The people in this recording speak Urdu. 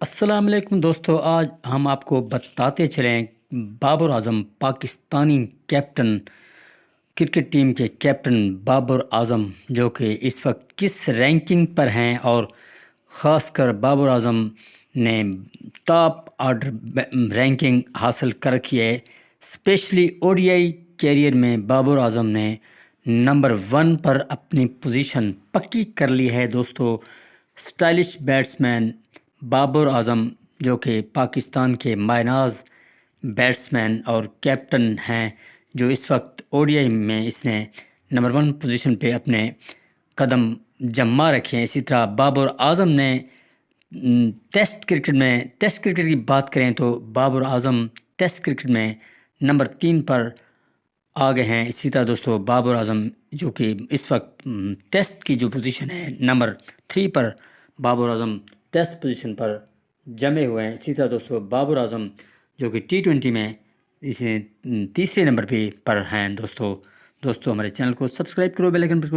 السلام علیکم دوستو، آج ہم آپ کو بتاتے چلیں Babar Azam Pakistani captain, cricket team کے کیپٹن بابر اعظم جو کہ اس وقت کس رینکنگ پر ہیں، اور خاص کر بابر اعظم نے ٹاپ آرڈر رینکنگ حاصل کر رکھی ہے۔ Specially O D I career میں بابر اعظم نے نمبر 1 پر اپنی پوزیشن پکی کر لی ہے دوستو۔ اسٹائلش بیٹسمین بابر اعظم جو کہ پاکستان کے مایہ ناز بیٹسمین اور کیپٹن ہیں، جو اس وقت او ڈی آئی میں اس نے نمبر 1 پوزیشن پہ اپنے قدم جما رکھے ہیں۔ اسی طرح بابر اعظم نے ٹیسٹ کرکٹ کی بات کریں تو بابر اعظم ٹیسٹ کرکٹ میں نمبر 3 پر آ گئے ہیں۔ اسی طرح دوستو بابر اعظم جو کہ اس وقت ٹیسٹ کی جو پوزیشن ہے نمبر 3 پر بابر اعظم ٹیسٹ پوزیشن پر جمے ہوئے ہیں۔ اسی طرح دوستو بابر اعظم جو کہ T20 میں اسے تیسرے نمبر پر ہیں۔ دوستو ہمارے چینل کو سبسکرائب کرو، بیل آئیکن پر